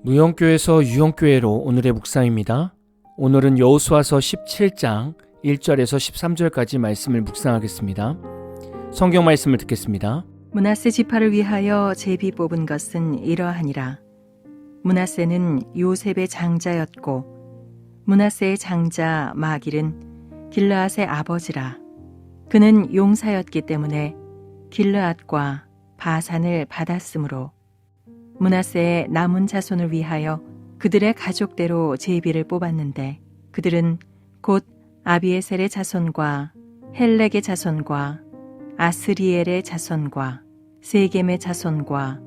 무용교에서 유용교회로 오늘의 묵상입니다. 오늘은 여호수아서 17장 1절에서 13절까지 말씀을 묵상하겠습니다. 성경 말씀을 듣겠습니다. 므낫세 지파를 위하여 제비 뽑은 것은 이러하니라. 므낫세는 요셉의 장자였고 므낫세의 장자 마길은 길르앗의 아버지라. 그는 용사였기 때문에 길르앗과 바산을 받았으므로 므낫세의 남은 자손을 위하여 그들의 가족대로 제비를 뽑았는데 그들은 곧 아비에셀의 자손과 헬렉의 자손과 아스리엘의 자손과 세겜의 자손과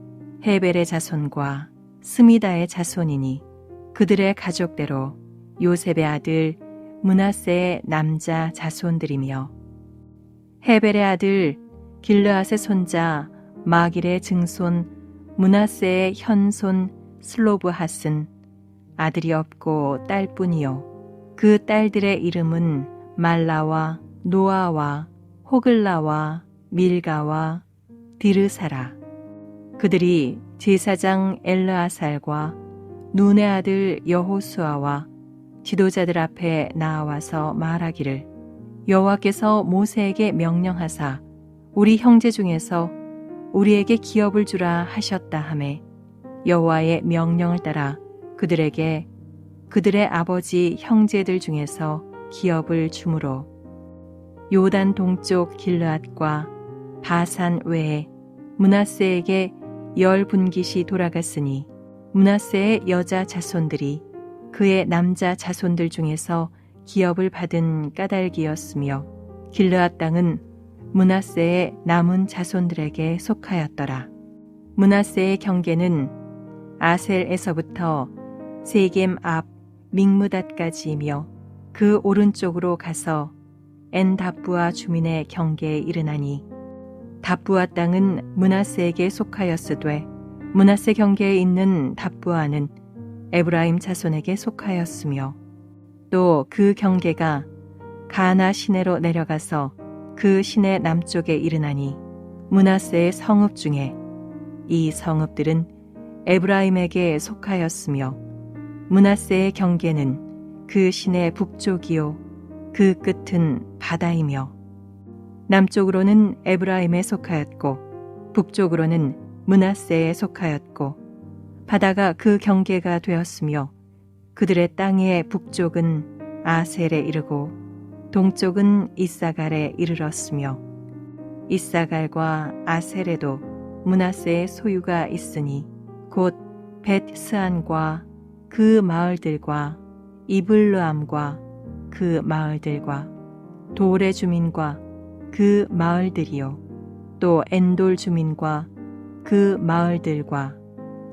헤벨의 자손과 스미다의 자손이니 그들의 가족대로 요셉의 아들 므낫세의 남자 자손들이며 헤벨의 아들 길르앗의 손자 마길의 증손 므낫세의 현손 슬로브핫은 아들이 없고 딸뿐이요 그 딸들의 이름은 말라와 노아와 호글라와 밀가와 디르사라. 그들이 제사장 엘르아살과 눈의 아들 여호수아와 지도자들 앞에 나와서 말하기를 여호와께서 모세에게 명령하사 우리 형제 중에서 우리에게 기업을 주라 하셨다 하매 여호와의 명령을 따라 그들에게 그들의 아버지 형제들 중에서 기업을 주므로 요단 동쪽 길르앗과 바산 외에 므낫세에게 10분깃이 돌아갔으니 므낫세의 여자 자손들이 그의 남자 자손들 중에서 기업을 받은 까닭이었으며 길르앗 땅은 므낫세의 남은 자손들에게 속하였더라. 므낫세의 경계는 아셀에서부터 세겜 앞 믹므닷까지이며 그 오른쪽으로 가서 엔다부아 주민의 경계에 이르나니 답부아 땅은 므낫세에게 속하였으되 므낫세 경계에 있는 답부아는 에브라임 자손에게 속하였으며 또 그 경계가 가나 시내로 내려가서 그 시내 남쪽에 이르나니 므낫세의 성읍 중에 이 성읍들은 에브라임에게 속하였으며 므낫세의 경계는 그 시내 북쪽이요 그 끝은 바다이며 남쪽으로는 에브라임에 속하였고 북쪽으로는 므낫세에 속하였고 바다가 그 경계가 되었으며 그들의 땅의 북쪽은 아셀에 이르고 동쪽은 이사갈에 이르렀으며 이사갈과 아셀에도 므낫세의 소유가 있으니 곧 벳스안과 그 마을들과 이블르암과 그 마을들과 돌의 주민과 그 마을들이요 또 엔돌 주민과 그 마을들과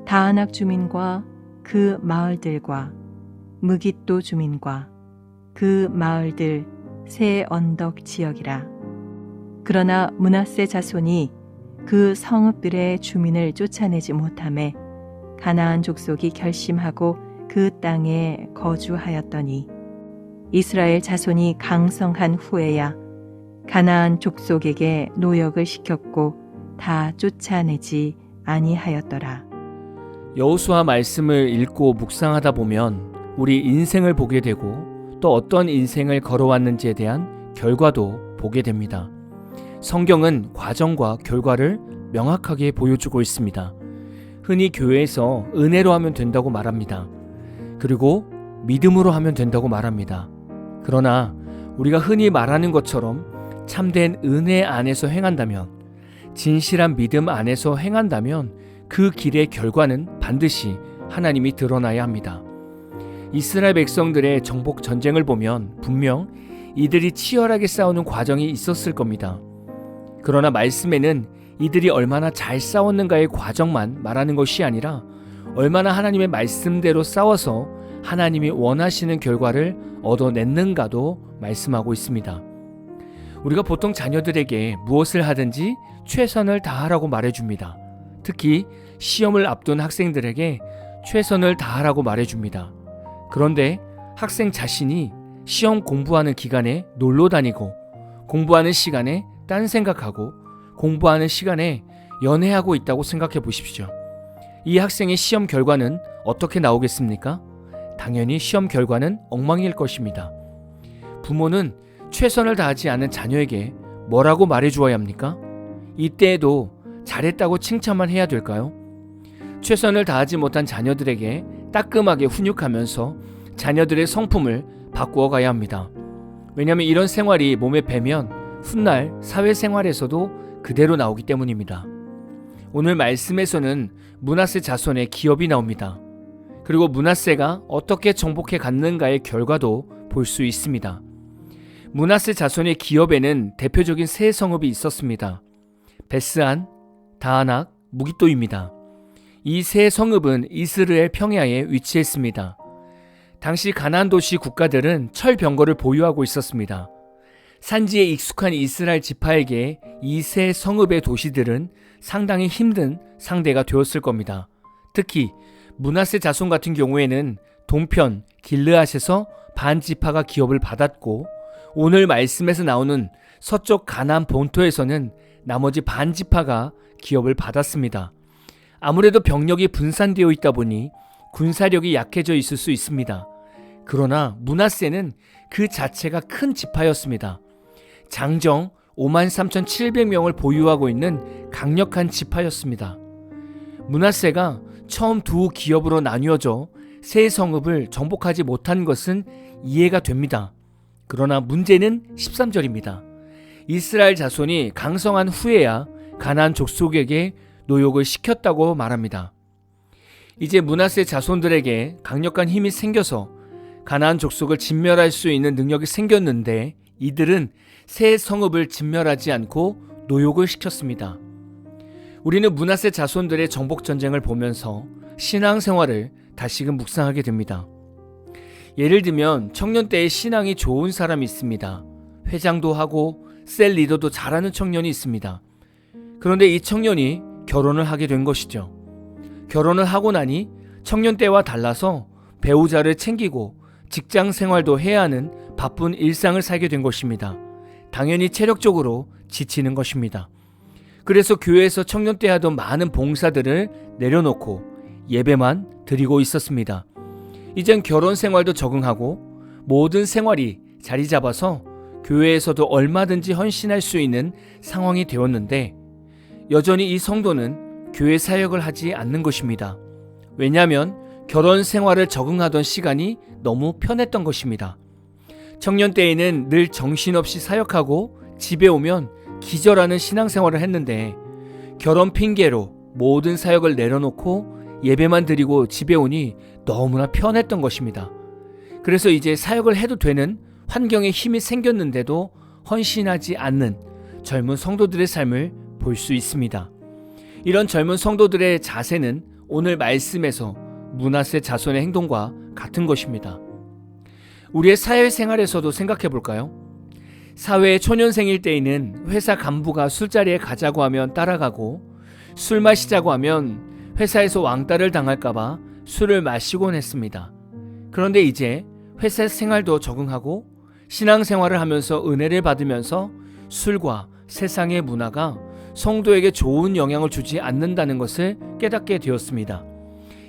다아낙 주민과 그 마을들과 무깃도 주민과 그 마을들 세 언덕 지역이라. 그러나 므낫세 자손이 그 성읍들의 주민을 쫓아내지 못하매 가나안 족속이 결심하고 그 땅에 거주하였더니 이스라엘 자손이 강성한 후에야 가나안 족속에게 노역을 시켰고 다 쫓아내지 아니하였더라. 여호수아 말씀을 읽고 묵상하다 보면 우리 인생을 보게 되고 또 어떤 인생을 걸어왔는지에 대한 결과도 보게 됩니다. 성경은 과정과 결과를 명확하게 보여주고 있습니다. 흔히 교회에서 은혜로 하면 된다고 말합니다. 그리고 믿음으로 하면 된다고 말합니다. 그러나 우리가 흔히 말하는 것처럼 참된 은혜 안에서 행한다면, 진실한 믿음 안에서 행한다면 그 길의 결과는 반드시 하나님이 드러나야 합니다. 이스라엘 백성들의 정복 전쟁을 보면 분명 이들이 치열하게 싸우는 과정이 있었을 겁니다. 그러나 말씀에는 이들이 얼마나 잘 싸웠는가의 과정만 말하는 것이 아니라 얼마나 하나님의 말씀대로 싸워서 하나님이 원하시는 결과를 얻어냈는가도 말씀하고 있습니다. 우리가 보통 자녀들에게 무엇을 하든지 최선을 다하라고 말해줍니다. 특히 시험을 앞둔 학생들에게 최선을 다하라고 말해줍니다. 그런데 학생 자신이 시험 공부하는 기간에 놀러 다니고 공부하는 시간에 딴 생각하고 공부하는 시간에 연애하고 있다고 생각해 보십시오. 이 학생의 시험 결과는 어떻게 나오겠습니까? 당연히 시험 결과는 엉망일 것입니다. 부모는 최선을 다하지 않은 자녀에게 뭐라고 말해주어야 합니까? 이때에도 잘했다고 칭찬만 해야 될까요? 최선을 다하지 못한 자녀들에게 따끔하게 훈육하면서 자녀들의 성품을 바꾸어 가야 합니다. 왜냐하면 이런 생활이 몸에 배면 훗날 사회생활에서도 그대로 나오기 때문입니다. 오늘 말씀에서는 므낫세 자손의 기업이 나옵니다. 그리고 므낫세가 어떻게 정복해 갔는가의 결과도 볼 수 있습니다. 므낫세 자손의 기업에는 대표적인 세 성읍이 있었습니다. 베스안, 다아낙, 무깃도입니다. 이 세 성읍은 이스라엘 평야에 위치했습니다. 당시 가나안 도시 국가들은 철병거를 보유하고 있었습니다. 산지에 익숙한 이스라엘 지파에게 이 세 성읍의 도시들은 상당히 힘든 상대가 되었을 겁니다. 특히 므낫세 자손 같은 경우에는 동편 길르앗에서 반 지파가 기업을 받았고, 오늘 말씀에서 나오는 서쪽 가나안 본토에서는 나머지 반 지파가 기업을 받았습니다. 아무래도 병력이 분산되어 있다 보니 군사력이 약해져 있을 수 있습니다. 그러나 므낫세는 그 자체가 큰 지파였습니다. 장정 53,700명을 보유하고 있는 강력한 지파였습니다. 므낫세가 처음 두 기업으로 나뉘어져 세 성읍을 정복하지 못한 것은 이해가 됩니다. 그러나 문제는 13절입니다. 이스라엘 자손이 강성한 후에야 가나안 족속에게 노역을 시켰다고 말합니다. 이제 므낫세 자손들에게 강력한 힘이 생겨서 가나안 족속을 진멸할 수 있는 능력이 생겼는데, 이들은 새 성읍을 진멸하지 않고 노역을 시켰습니다. 우리는 므낫세 자손들의 정복 전쟁을 보면서 신앙생활을 다시금 묵상하게 됩니다. 예를 들면 청년 때의 신앙이 좋은 사람이 있습니다. 회장도 하고 셀 리더도 잘하는 청년이 있습니다. 그런데 이 청년이 결혼을 하게 된 것이죠. 결혼을 하고 나니 청년 때와 달라서 배우자를 챙기고 직장 생활도 해야 하는 바쁜 일상을 살게 된 것입니다. 당연히 체력적으로 지치는 것입니다. 그래서 교회에서 청년 때 하던 많은 봉사들을 내려놓고 예배만 드리고 있었습니다. 이젠 결혼 생활도 적응하고 모든 생활이 자리 잡아서 교회에서도 얼마든지 헌신할 수 있는 상황이 되었는데, 여전히 이 성도는 교회 사역을 하지 않는 것입니다. 왜냐하면 결혼 생활을 적응하던 시간이 너무 편했던 것입니다. 청년 때에는 늘 정신없이 사역하고 집에 오면 기절하는 신앙생활을 했는데, 결혼 핑계로 모든 사역을 내려놓고 예배만 드리고 집에 오니 너무나 편했던 것입니다. 그래서 이제 사역을 해도 되는 환경에 힘이 생겼는데도 헌신하지 않는 젊은 성도들의 삶을 볼 수 있습니다. 이런 젊은 성도들의 자세는 오늘 말씀에서 므낫세 자손의 행동과 같은 것입니다. 우리의 사회생활에서도 생각해 볼까요? 사회의 초년생일 때에는 회사 간부가 술자리에 가자고 하면 따라가고, 술 마시자고 하면 회사에서 왕따를 당할까봐 술을 마시곤 했습니다. 그런데 이제 회사 생활도 적응하고 신앙생활을 하면서 은혜를 받으면서 술과 세상의 문화가 성도에게 좋은 영향을 주지 않는다는 것을 깨닫게 되었습니다.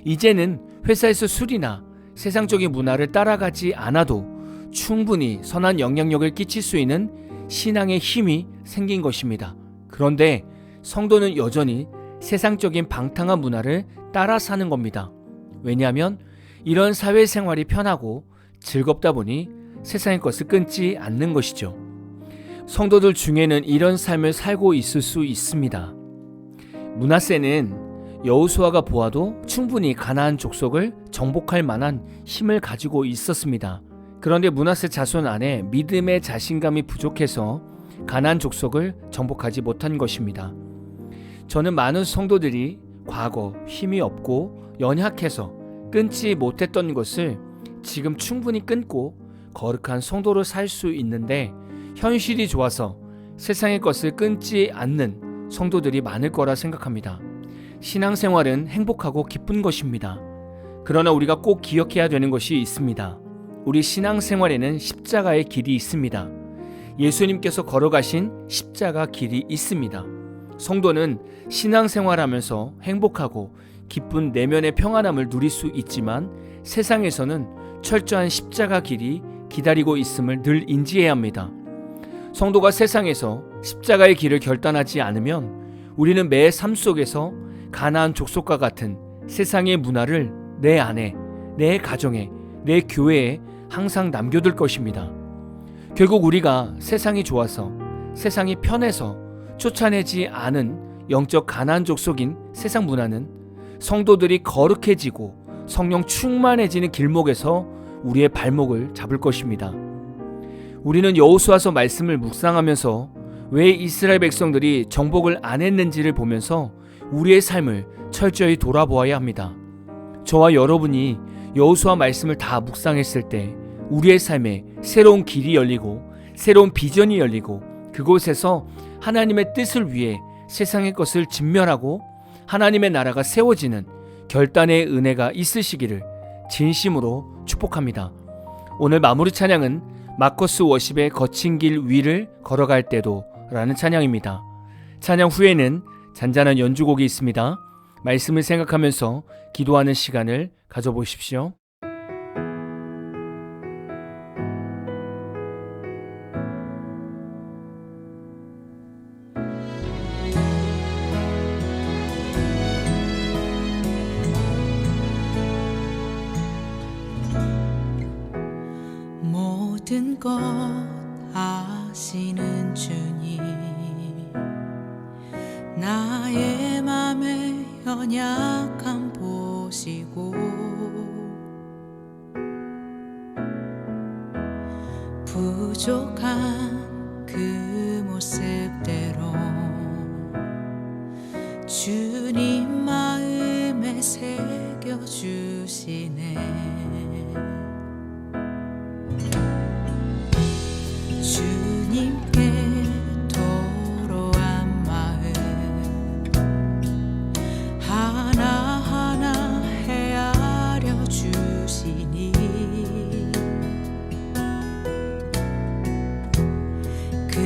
이제는 회사에서 술이나 세상적인 문화를 따라가지 않아도 충분히 선한 영향력을 끼칠 수 있는 신앙의 힘이 생긴 것입니다. 그런데 성도는 여전히 세상적인 방탕한 문화를 따라 사는 겁니다. 왜냐하면 이런 사회생활이 편하고 즐겁다 보니 세상의 것을 끊지 않는 것이죠. 성도들 중에는 이런 삶을 살고 있을 수 있습니다. 므낫세는 여호수아가 보아도 충분히 가나안 족속을 정복할 만한 힘을 가지고 있었습니다. 그런데 므낫세 자손 안에 믿음의 자신감이 부족해서 가나안 족속을 정복하지 못한 것입니다. 저는 많은 성도들이 과거 힘이 없고 연약해서 끊지 못했던 것을 지금 충분히 끊고 거룩한 성도로 살 수 있는데, 현실이 좋아서 세상의 것을 끊지 않는 성도들이 많을 거라 생각합니다. 신앙생활은 행복하고 기쁜 것입니다. 그러나 우리가 꼭 기억해야 되는 것이 있습니다. 우리 신앙생활에는 십자가의 길이 있습니다. 예수님께서 걸어가신 십자가 길이 있습니다. 성도는 신앙생활하면서 행복하고 기쁜 내면의 평안함을 누릴 수 있지만 세상에서는 철저한 십자가 길이 기다리고 있음을 늘 인지해야 합니다. 성도가 세상에서 십자가의 길을 결단하지 않으면 우리는 매 삶 속에서 가나안 족속과 같은 세상의 문화를 내 안에, 내 가정에, 내 교회에 항상 남겨둘 것입니다. 결국 우리가 세상이 좋아서, 세상이 편해서 쫓아내지 않은 영적 가나안 족속인 세상 문화는 성도들이 거룩해지고 성령 충만해지는 길목에서 우리의 발목을 잡을 것입니다. 우리는 여호수아서 말씀을 묵상하면서 왜 이스라엘 백성들이 정복을 안 했는지를 보면서 우리의 삶을 철저히 돌아보아야 합니다. 저와 여러분이 여호수아 말씀을 다 묵상했을 때 우리의 삶에 새로운 길이 열리고 새로운 비전이 열리고 그곳에서 하나님의 뜻을 위해 세상의 것을 진멸하고 하나님의 나라가 세워지는 결단의 은혜가 있으시기를 진심으로 축복합니다. 오늘 마무리 찬양은 마커스 워십의 거친 길 위를 걸어갈 때도 라는 찬양입니다. 찬양 후에는 잔잔한 연주곡이 있습니다. 말씀을 생각하면서 기도하는 시간을 가져보십시오. 모든 것 아시는 주님, 나의 맘의 연약함 보시고 부족한 그 모습대로 주님 마음에 새겨주시네. 주님께 토로한 마음 하나하나 헤아려 주시니 그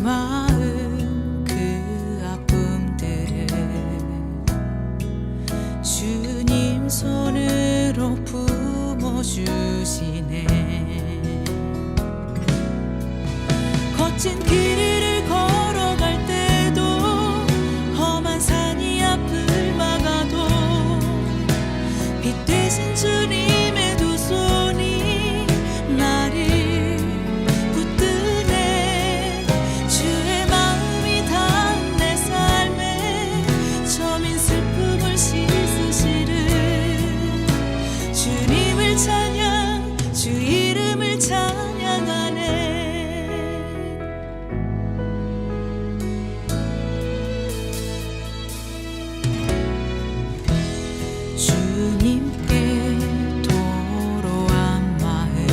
마음 그 아픔들을 주님 손으로 품어주시네. 거친 길을 걸어갈 때도 험한 산이 앞을 막아도 빛 되신 주님의 두 손이 나를 붙드네. 주의 마음이 닿은 내 삶에 저민 슬픔을 씻으시는 주님을 찬양, 주 이름을 찬양하네. 주님께 토로한 마음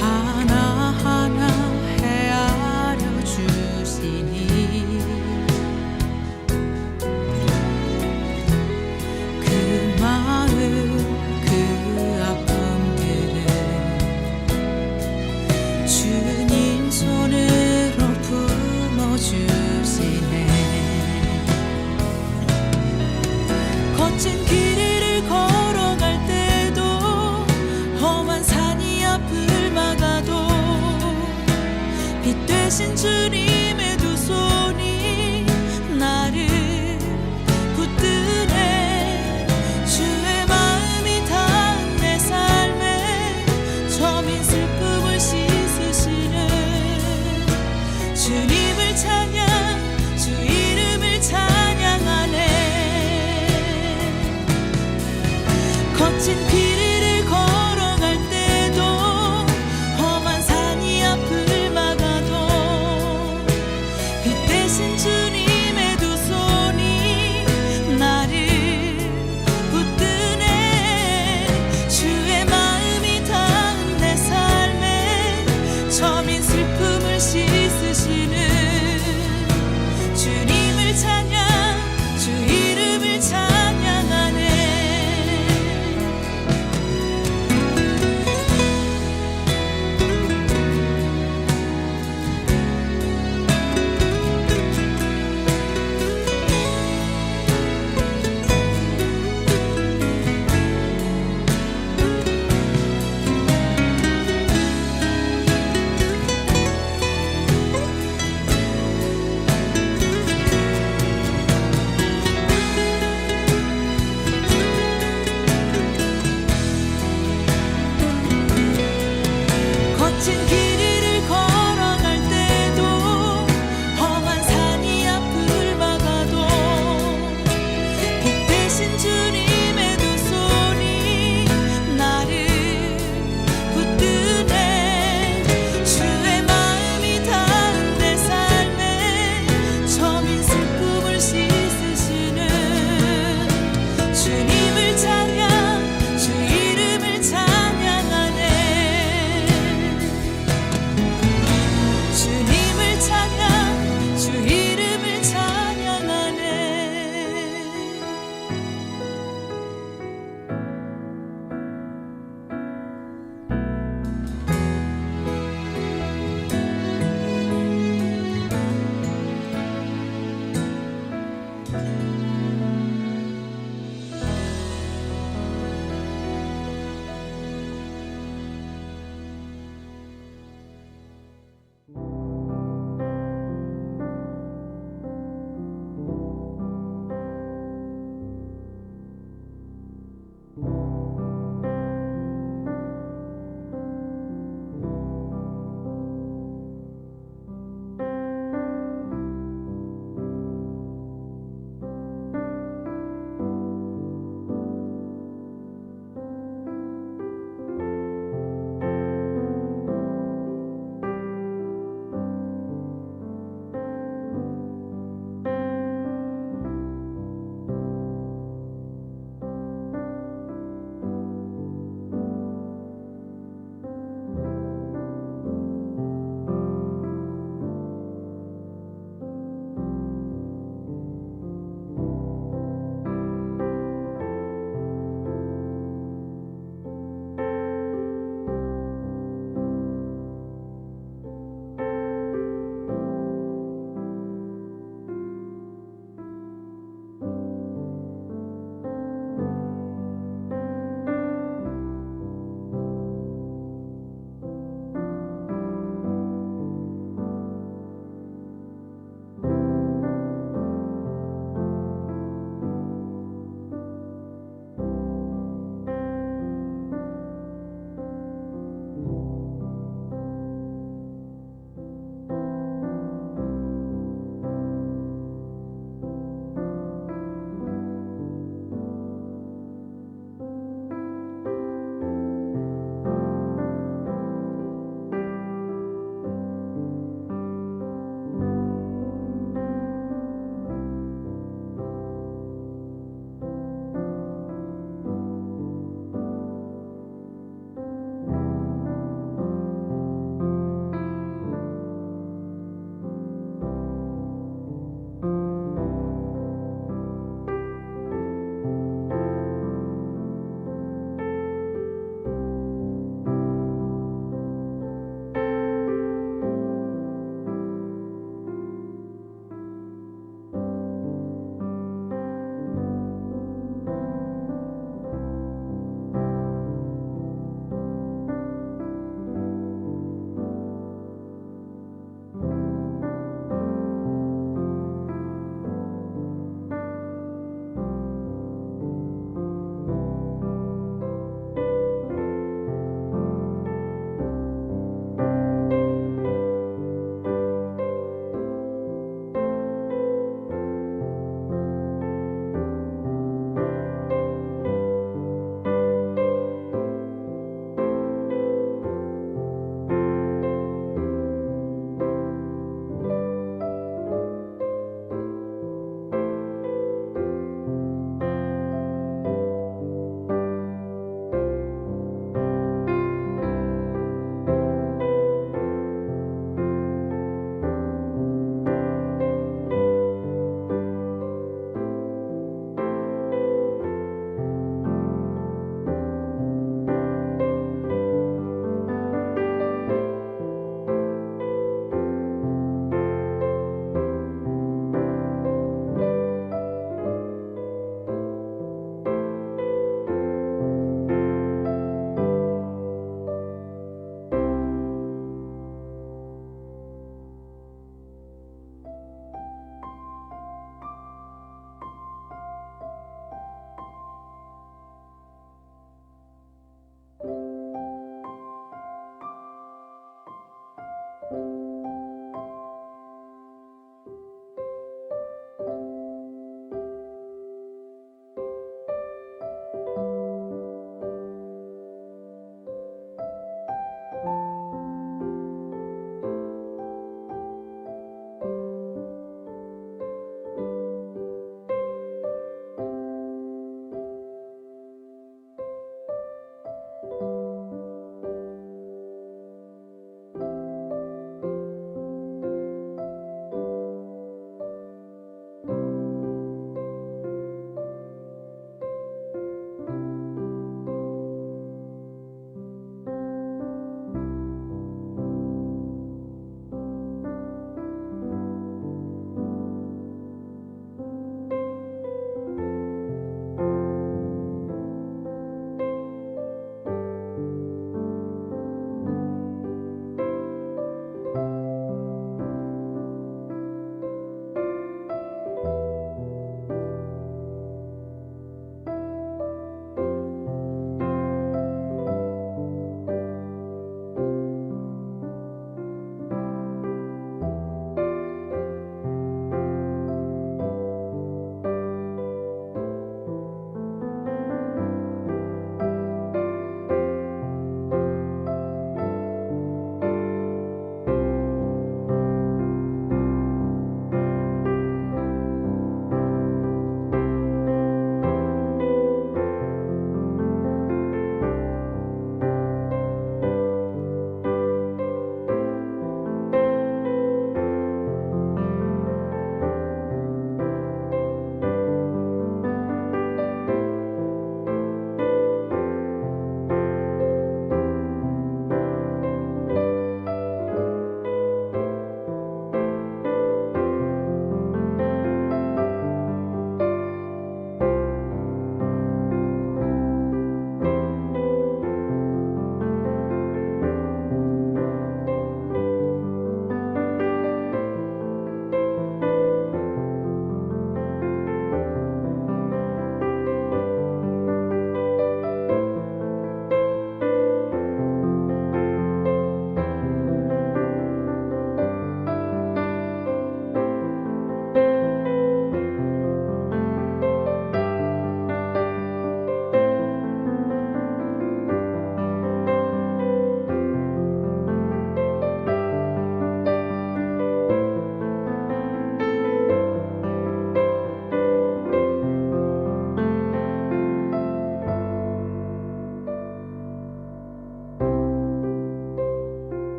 하나하나 헤아려 주시니 그 마음 그 아픔들을 주님 손으로 품어주시네. 거친 길을 걸어갈 때도 험한 산이 앞을 막아도 빛 되신 주님의 두 손이 나를 붙드네. 주의 마음이 닿은 내 삶에 저민 슬픔을 씻으시는 주님을 찬양, 주 이름을 찬양하네. 거친 길